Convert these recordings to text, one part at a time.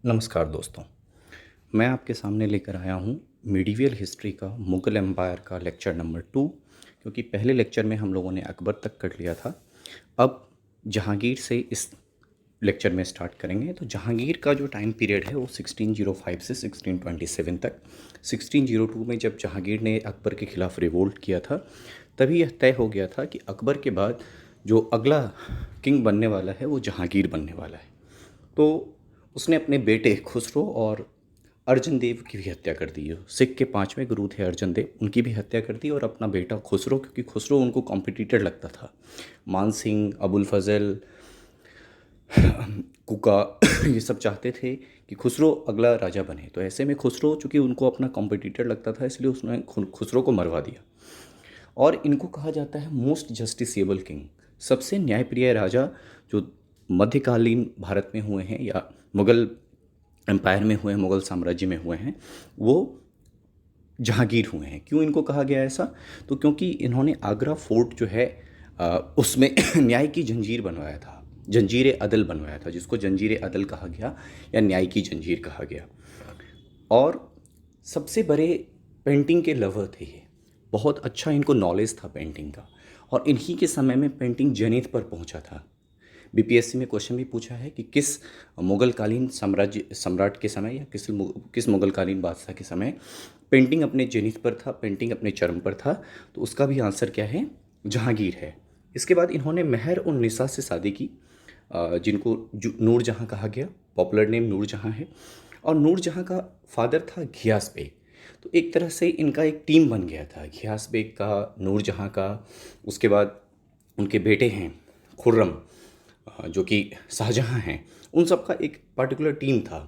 नमस्कार दोस्तों। मैं आपके सामने लेकर आया हूँ मिडीवियल हिस्ट्री का मुग़ल एम्पायर का लेक्चर नंबर 2। क्योंकि पहले लेक्चर में हम लोगों ने अकबर तक कर लिया था। अब जहांगीर से इस लेक्चर में स्टार्ट करेंगे। तो जहांगीर का जो टाइम पीरियड है वो 1605 से 1627 तक। 1602 में जब जहांगीर ने अकबर के ख़िलाफ़ रिवोल्ट किया था, तभी यह तय हो गया था कि अकबर के बाद जो अगला किंग बनने वाला है वो जहांगीर बनने वाला है। तो उसने अपने बेटे खुसरो और अर्जन देव की भी हत्या कर दी। सिख के पांचवें गुरु थे अर्जन देव, उनकी भी हत्या कर दी। और अपना बेटा खुसरो, क्योंकि खुसरो उनको कॉम्पिटिटर लगता था, मान सिंह, अबुल फजल, कुका ये सब चाहते थे कि खुसरो अगला राजा बने। तो ऐसे में खुसरो चूँकि उनको अपना कॉम्पिटिटर लगता था, इसलिए उसने खुसरो को मरवा दिया। और इनको कहा जाता है मोस्ट जस्टिसेबल किंग, सबसे न्यायप्रिय राजा जो मध्यकालीन भारत में हुए हैं या मुग़ल एम्पायर में हुए हैं, मुग़ल साम्राज्य में हुए हैं, वो जहांगीर हुए हैं। क्यों इनको कहा गया ऐसा? तो क्योंकि इन्होंने आगरा फोर्ट जो है उसमें न्याय की जंजीर बनवाया था, जंजीर अदल बनवाया था, जिसको जंजीर अदल कहा गया या न्याय की जंजीर कहा गया। और सबसे बड़े पेंटिंग के लवर थे ये, बहुत अच्छा इनको नॉलेज था पेंटिंग का। और इन्हीं के समय में पेंटिंग जनित पर पहुंचा था। बीपीएससी में क्वेश्चन भी पूछा है कि किस मुग़लकालीन सम्राट के समय या किस मुग़लकालीन बादशाह के समय पेंटिंग अपने जेनिथ पर था, पेंटिंग अपने चरम पर था। तो उसका भी आंसर क्या है? जहांगीर है। इसके बाद इन्होंने महर उन निसा से शादी की, जिनको नूर जहाँ कहा गया, पॉपुलर नेम नूर जहाँ है। और नूर जहाँ का फादर था घियास बेग। तो एक तरह से इनका एक टीम बन गया था, घियास बेग का, नूर जहाँ का। उसके बाद उनके बेटे हैं खुर्रम, जो कि शाहजहाँ हैं। उन सब का एक पर्टिकुलर टीम था।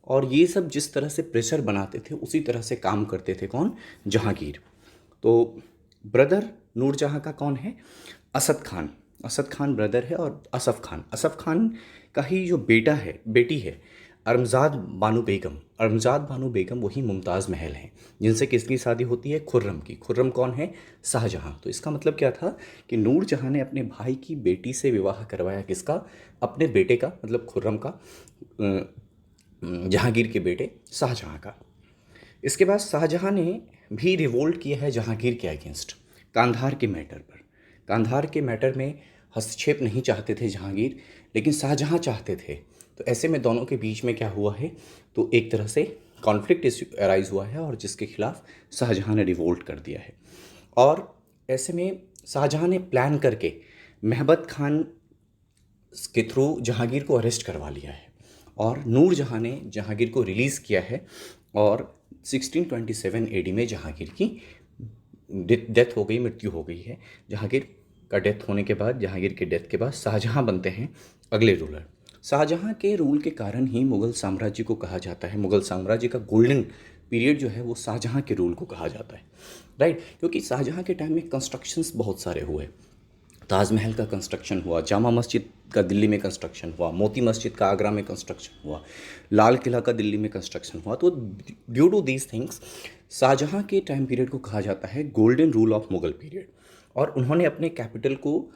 और ये सब जिस तरह से प्रेशर बनाते थे उसी तरह से काम करते थे। कौन? जहांगीर। तो ब्रदर नूरजहाँ का कौन है? असद खान। असद खान ब्रदर है। और असफ खान का ही जो बेटी है अरमज़ाद बानो बेगम। अरमज़ाद बानो बेगम वही मुमताज़ महल हैं, जिनसे किसकी शादी होती है? खुर्रम की। खुर्रम कौन है? शाहजहाँ। तो इसका मतलब क्या था कि नूरजहाँ ने अपने भाई की बेटी से विवाह करवाया। किसका? अपने बेटे का, मतलब खुर्रम का, जहांगीर के बेटे शाहजहाँ का। इसके बाद शाहजहाँ ने भी रिवोल्ट किया है जहांगीर के अगेंस्ट, कांधार के मैटर पर। कांधार के मैटर में हस्तक्षेप नहीं चाहते थे जहांगीर, लेकिन शाहजहाँ चाहते थे। तो ऐसे में दोनों के बीच में क्या हुआ है? तो एक तरह से कॉन्फ्लिक्ट अराइज हुआ है, और जिसके खिलाफ शाहजहाँ ने रिवोल्ट कर दिया है। और ऐसे में शाहजहाँ ने प्लान करके महबत खान के थ्रू जहांगीर को अरेस्ट करवा लिया है। और नूर जहाँ ने जहांगीर को रिलीज़ किया है। और 1627 एडी में जहांगीर की डेथ हो गई, मृत्यु हो गई है। जहांगीर का डेथ होने के बाद, जहांगीर के डेथ के बाद शाहजहाँ बनते हैं अगले रूलर। शाहजहाँ के रूल के कारण ही मुग़ल साम्राज्य को कहा जाता है, मुग़ल साम्राज्य का गोल्डन पीरियड जो है वो शाहजहाँ के रूल को कहा जाता है, राइट। क्योंकि शाहजहाँ के टाइम में कंस्ट्रक्शंस बहुत सारे हुए। ताजमहल का कंस्ट्रक्शन हुआ, जामा मस्जिद का दिल्ली में कंस्ट्रक्शन हुआ, मोती मस्जिद का आगरा में कंस्ट्रक्शन हुआ, लाल किला का दिल्ली में कंस्ट्रक्शन हुआ। तो due to these things Shahjahan के टाइम पीरियड को कहा जाता है golden rule of Mughal period. और उन्होंने अपने कैपिटल को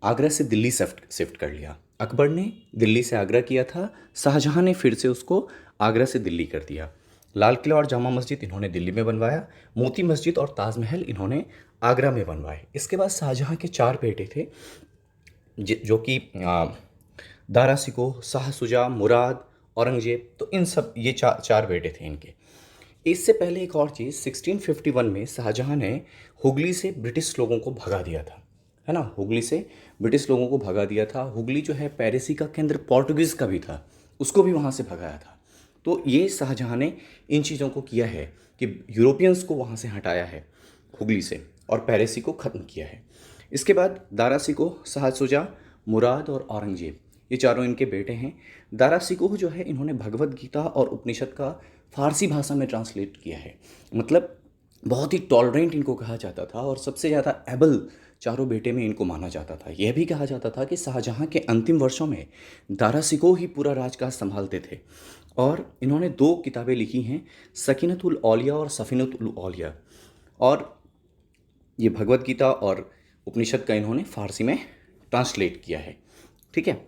आगरा से दिल्ली शिफ्ट कर लिया। अकबर ने दिल्ली से आगरा किया था, शाहजहाँ ने फिर से उसको आगरा से दिल्ली कर दिया। लाल किला और जामा मस्जिद इन्होंने दिल्ली में बनवाया, मोती मस्जिद और ताजमहल इन्होंने आगरा में बनवाए। इसके बाद शाहजहाँ के 4 बेटे थे, जो कि दारा सिकोह, शाह सुजा, मुराद, औरंगजेब। तो इन सब ये चार बेटे थे इनके। इससे पहले एक और चीज़, 1651 में शाहजहाँ ने हुगली से ब्रिटिश लोगों को भगा दिया था, है ना। हुगली से ब्रिटिश लोगों को भगा दिया था। हुगली जो है पेरिसी का केंद्र पोर्टुगीज़ का भी था, उसको भी वहाँ से भगाया था। तो ये शाहजहाँ ने इन चीज़ों को किया है कि यूरोपियंस को वहाँ से हटाया है हुगली से, और पेरिसी को ख़त्म किया है। इसके बाद दारा सिकोह, शाह शुजा, मुराद और औरंगजेब, ये चारों इनके बेटे हैं। दारा सिकोह जो है, इन्होंने भगवत गीता और उपनिषद का फारसी भाषा में ट्रांसलेट किया है। मतलब बहुत ही टॉलरेंट इनको कहा जाता था, और सबसे ज़्यादा एबल चारों बेटे में इनको माना जाता था। यह भी कहा जाता था कि शाहजहाँ के अंतिम वर्षों में दारा सिकोह ही पूरा राजकाज संभालते थे। और इन्होंने 2 किताबें लिखी हैं, सकीनतुल औलिया और सफ़ीनतुल औलिया। और ये भगवत गीता और उपनिषद का इन्होंने फारसी में ट्रांसलेट किया है, ठीक है।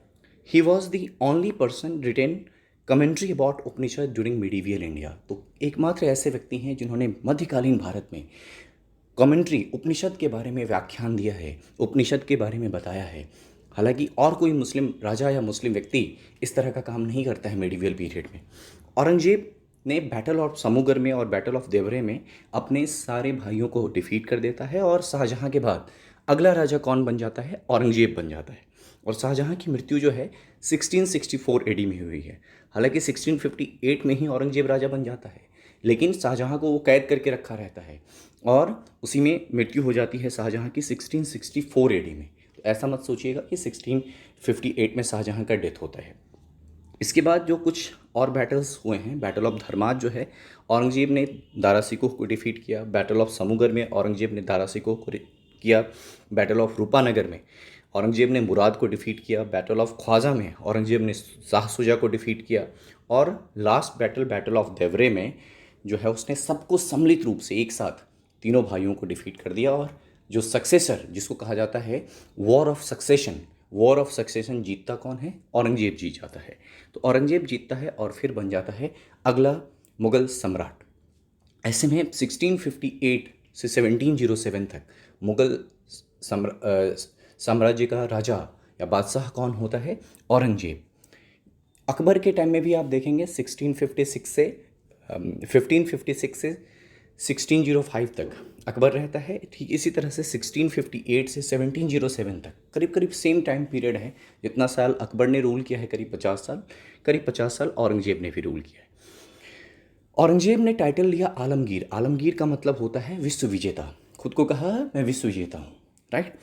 He was the only person written commentary about Upanishad during medieval India. तो एकमात्र ऐसे व्यक्ति हैं जिन्होंने मध्यकालीन भारत में कमेंट्री उपनिषद के बारे में व्याख्यान दिया है, उपनिषद के बारे में बताया है। हालांकि और कोई मुस्लिम राजा या मुस्लिम व्यक्ति इस तरह का काम नहीं करता है मिडीवियल पीरियड में। औरंगजेब ने बैटल ऑफ समूगर में और बैटल ऑफ देवरे में अपने सारे भाइयों को डिफीट कर देता है और शाहजहाँ के बाद अगला राजा कौन बन जाता है? औरंगजेब बन जाता है। और शाहजहाँ की मृत्यु जो है 1664 एडी में हुई है। हालांकि 1658 में ही औरंगजेब राजा बन जाता है, लेकिन शाहजहाँ को वो कैद करके रखा रहता है और उसी में मृत्यु हो जाती है शाहजहाँ की 1664 एडी में। तो ऐसा मत सोचिएगा कि 1658 में शाहजहाँ का डेथ होता है। इसके बाद जो कुछ और बैटल्स हुए हैं, बैटल ऑफ धर्माज जो है, औरंगजेब ने दारा सिकोह को डिफीट किया। बैटल ऑफ समूगर में औरंगजेब ने दारा सिकोह को किया। बैटल ऑफ रूपानगर में औरंगजेब ने मुराद को डिफीट किया। बैटल ऑफ ख्वाजा में औरंगजेब ने शाह सुजा को डिफीट किया। और लास्ट बैटल, बैटल ऑफ देवरे में जो है उसने सबको सम्मिलित रूप से एक साथ तीनों भाइयों को डिफीट कर दिया। और जो सक्सेसर, जिसको कहा जाता है वॉर ऑफ सक्सेशन जीतता कौन है? औरंगजेब जीत जाता है। तो औरंगजेब जीतता है और फिर बन जाता है अगला मुगल सम्राट। ऐसे में 1658 से 1707 तक मुगल साम्राज्य का राजा या बादशाह कौन होता है? औरंगजेब। अकबर के टाइम में भी आप देखेंगे 1556 से 1605 तक अकबर रहता है। ठीक इसी तरह से 1658 से 1707 तक करीब करीब सेम टाइम पीरियड है। जितना साल अकबर ने रूल किया है, करीब 50 साल औरंगजेब ने भी रूल किया है। औरंगजेब ने टाइटल लिया आलमगीर। आलमगीर का मतलब होता है विश्व विजेता। खुद को कहा मैं विश्व विजेता हूँ, राइट।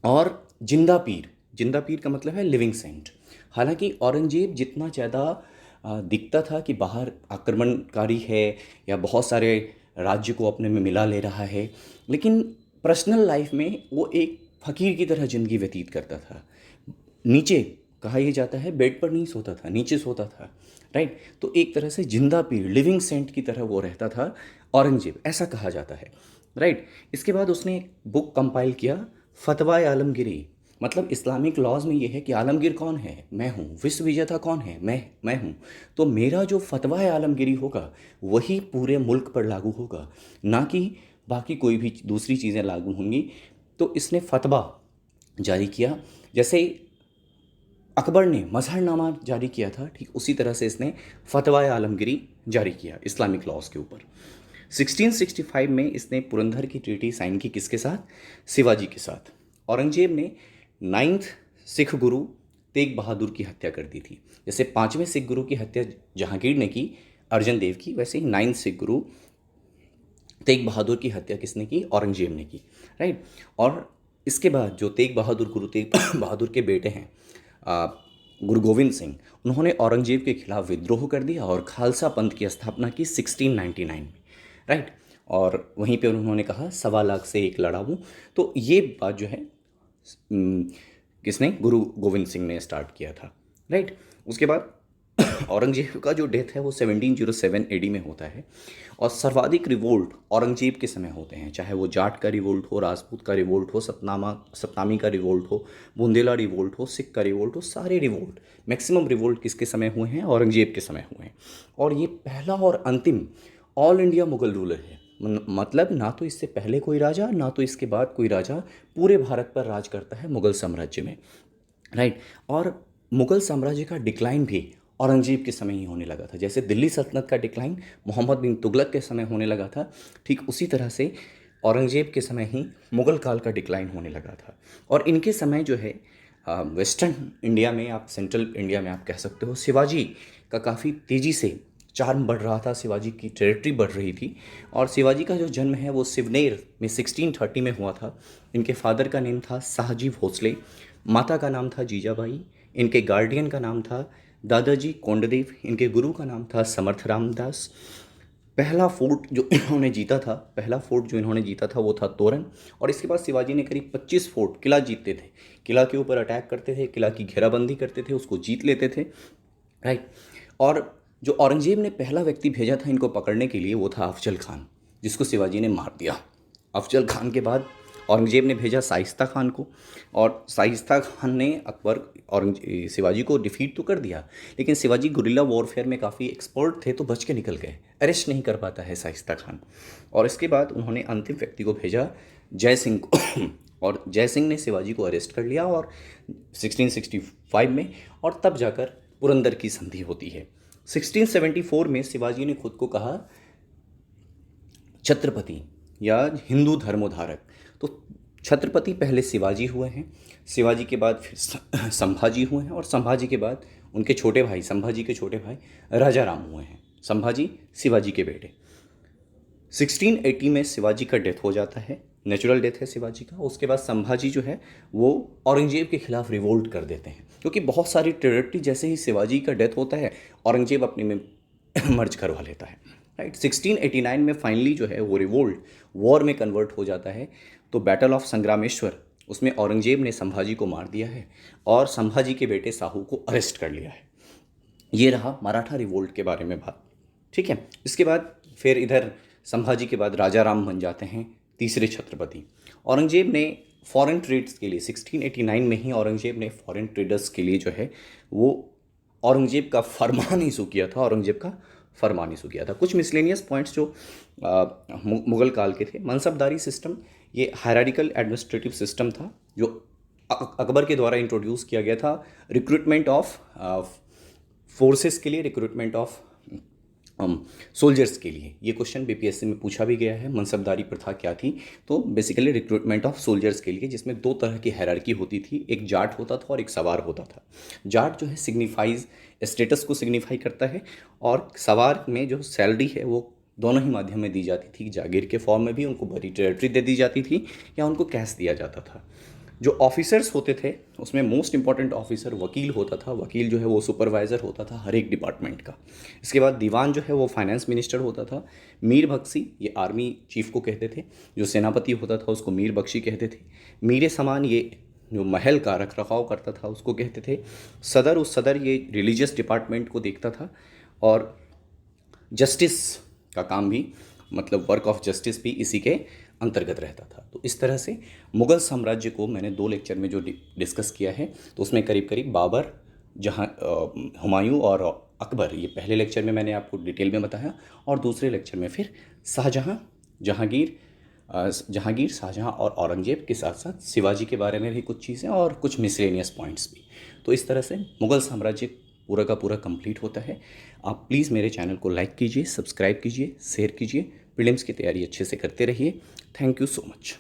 और जिंदा पीर का मतलब है लिविंग सेंट। हालांकि औरंगजेब जितना ज़्यादा दिखता था कि बाहर आक्रमणकारी है या बहुत सारे राज्य को अपने में मिला ले रहा है, लेकिन पर्सनल लाइफ में वो एक फ़कीर की तरह ज़िंदगी व्यतीत करता था। नीचे कहा यह जाता है बेड पर नहीं सोता था, नीचे सोता था, राइट। तो एक तरह से जिंदा पीर, लिविंग सेंट की तरह वो रहता था औरंगजेब, ऐसा कहा जाता है, राइट। इसके बाद उसने एक बुक कंपाइल किया, फतवा आलमगिरी। मतलब इस्लामिक लॉज में ये है कि आलमगीर कौन है? मैं हूँ। विश्व विजेता कौन है? मैं हूँ। तो मेरा जो फतवा आलमगिरी होगा वही पूरे मुल्क पर लागू होगा, ना कि बाकी कोई भी दूसरी चीज़ें लागू होंगी। तो इसने फतवा जारी किया। जैसे अकबर ने मजहरनामा जारी किया था, ठीक उसी तरह से इसने फतवा आलमगिरी जारी किया इस्लामिक लॉज के ऊपर। 1665 में इसने पुरंदर की ट्रीटी साइन की, किसके साथ? शिवाजी के साथ। औरंगजेब ने 9th सिख गुरु तेग बहादुर की हत्या कर दी थी। जैसे 5वें सिख गुरु की हत्या जहांगीर ने की, अर्जन देव की, वैसे ही 9th सिख गुरु तेग बहादुर की हत्या किसने की? औरंगजेब ने की, राइट। और इसके बाद जो गुरु तेग बहादुर के बेटे हैं गुरु गोविंद सिंह, उन्होंने औरंगजेब के खिलाफ विद्रोह कर दिया और खालसा पंथ की स्थापना की 1699 में, राइट। और वहीं पे उन्होंने कहा 1.25 लाख से एक लड़ाऊं। तो ये बात जो है किसने? गुरु गोविंद सिंह ने स्टार्ट किया था, राइट। उसके बाद औरंगजेब का जो डेथ है वो 1707 एडी में होता है। और सर्वाधिक रिवोल्ट औरंगजेब के समय होते हैं, चाहे वो जाट का रिवोल्ट हो, राजपूत का रिवोल्ट हो, सतनामी का रिवोल्ट हो, बुंदेला रिवोल्ट हो, सिख का रिवोल्ट हो, सारे रिवोल्ट, मैक्सिमम रिवोल्ट किसके समय हुए हैं? औरंगजेब के समय हुए हैं। और ये पहला और अंतिम ऑल इंडिया मुगल रूलर है। मतलब ना तो इससे पहले कोई राजा, ना तो इसके बाद कोई राजा पूरे भारत पर राज करता है मुगल साम्राज्य में, राइट। और मुगल साम्राज्य का डिक्लाइन भी औरंगजेब के समय ही होने लगा था। जैसे दिल्ली सल्तनत का डिक्लाइन मोहम्मद बिन तुगलक के समय होने लगा था, ठीक उसी तरह से औरंगजेब के समय ही मुगल काल का डिक्लाइन होने लगा था। और इनके समय जो है वेस्टर्न इंडिया में, आप सेंट्रल इंडिया में आप कह सकते हो, शिवाजी का काफ़ी तेज़ी से चार्म बढ़ रहा था, शिवाजी की टेरिटरी बढ़ रही थी। और शिवाजी का जो जन्म है वो सिवनेर में 1630 में हुआ था। इनके फादर का नेम था शाहजी भोसले, माता का नाम था जीजाबाई, इनके गार्डियन का नाम था दादाजी कोंडदेव, इनके गुरु का नाम था समर्थ रामदास। पहला फोर्ट जो इन्होंने जीता था वो था तोरन। और इसके बाद शिवाजी ने करीब 25 फोर्ट, किला जीतते थे, किला के ऊपर अटैक करते थे, किला की घेराबंदी करते थे, उसको जीत लेते थे, राइट। और जो औरंगजेब ने पहला व्यक्ति भेजा था इनको पकड़ने के लिए वो था अफजल खान, जिसको शिवाजी ने मार दिया। अफजल खान के बाद औरंगजेब ने भेजा शाइस्ता खान को, और शाइस्ता खान ने शिवाजी को डिफीट तो कर दिया, लेकिन शिवाजी गुरिल्ला वॉरफेयर में काफ़ी एक्सपर्ट थे तो बच के निकल गए, अरेस्ट नहीं कर पाता है शाइस्ता खान। और इसके बाद उन्होंने अंतिम व्यक्ति को भेजा, जय सिंह को और जय सिंह ने शिवाजी को अरेस्ट कर लिया और 1665 में, और तब जाकर पुरंदर की संधि होती है। 1674 में शिवाजी ने खुद को कहा छत्रपति या हिंदू धर्मोद्धारक। तो छत्रपति पहले शिवाजी हुए हैं, शिवाजी के बाद फिर संभाजी हुए हैं, और संभाजी के बाद उनके छोटे भाई, संभाजी के छोटे भाई राजा राम हुए हैं। संभाजी शिवाजी के बेटे। 1680 में शिवाजी का डेथ हो जाता है, नेचुरल डेथ है शिवाजी का। उसके बाद संभाजी जो है वो औरंगजेब के खिलाफ रिवोल्ट कर देते हैं, क्योंकि बहुत सारी टेरिटरी जैसे ही शिवाजी का डेथ होता है औरंगजेब अपने में मर्ज करवा लेता है, राइट। 1689 में फाइनली जो है वो रिवोल्ट वॉर में कन्वर्ट हो जाता है। तो बैटल ऑफ संग्रामेश्वर, उसमें औरंगजेब ने संभाजी को मार दिया है और संभाजी के बेटे साहू को अरेस्ट कर लिया है। ये रहा मराठा रिवोल्ट के बारे में बात, ठीक है। इसके बाद फिर इधर संभाजी के बाद राजा राम बन जाते हैं तीसरे छत्रपति। औरंगजेब ने फॉरेन ट्रेड्स के लिए 1689 में ही औरंगजेब ने फॉरेन ट्रेडर्स के लिए जो है वो औरंगजेब का फरमान इशू किया था, औरंगजेब का फरमान इशू किया था। कुछ मिसलेनियस पॉइंट्स जो मुगल काल के थे। मनसबदारी सिस्टम, ये हायरार्किकल एडमिनिस्ट्रेटिव सिस्टम था जो अकबर के द्वारा इंट्रोड्यूस किया गया था रिक्रूटमेंट ऑफ फोर्सेस के लिए, रिक्रूटमेंट ऑफ सोल्जर्स के लिए। ये क्वेश्चन बीपीएससी में पूछा भी गया है, मनसबदारी प्रथा क्या थी। तो बेसिकली रिक्रूटमेंट ऑफ सोल्जर्स के लिए, जिसमें दो तरह की हायरार्की होती थी, एक जाट होता था और एक सवार होता था। जाट जो है सिग्निफाइज स्टेटस को सिग्निफाई करता है, और सवार में जो सैलरी है वो दोनों ही माध्यम में दी जाती थी, जागीर के फॉर्म में भी उनको बड़ी टेरिटरी दे दी जाती थी या उनको कैश दिया जाता था। जो ऑफिसर्स होते थे उसमें मोस्ट इंपॉर्टेंट ऑफिसर वकील होता था। वकील जो है वो सुपरवाइज़र होता था हर एक डिपार्टमेंट का। इसके बाद दीवान जो है वो फाइनेंस मिनिस्टर होता था। मीर बख्शी, ये आर्मी चीफ को कहते थे। जो सेनापति होता था उसको मीर बख्शी कहते थे। मीरे समान, ये जो महल का रख रखाव करता था उसको कहते थे। सदर ये रिलीजियस डिपार्टमेंट को देखता था, और जस्टिस का काम भी, मतलब वर्क ऑफ जस्टिस भी इसी के अंतर्गत रहता था। तो इस तरह से मुग़ल साम्राज्य को मैंने 2 लेक्चर में जो डिस्कस किया है, तो उसमें करीब करीब बाबर, हुमायूं और अकबर, ये पहले लेक्चर में मैंने आपको डिटेल में बताया, और दूसरे लेक्चर में फिर जहांगीर, शाहजहां और औरंगजेब के साथ साथ शिवाजी के बारे में भी कुछ चीज़ें और कुछ मिसलेनियस पॉइंट्स भी। तो इस तरह से मुग़ल साम्राज्य पूरा का पूरा कंप्लीट होता है। आप प्लीज़ मेरे चैनल को लाइक कीजिए, सब्सक्राइब कीजिए, शेयर कीजिए। प्रीलिम्स की तैयारी अच्छे से करते रहिए। Thank you so much.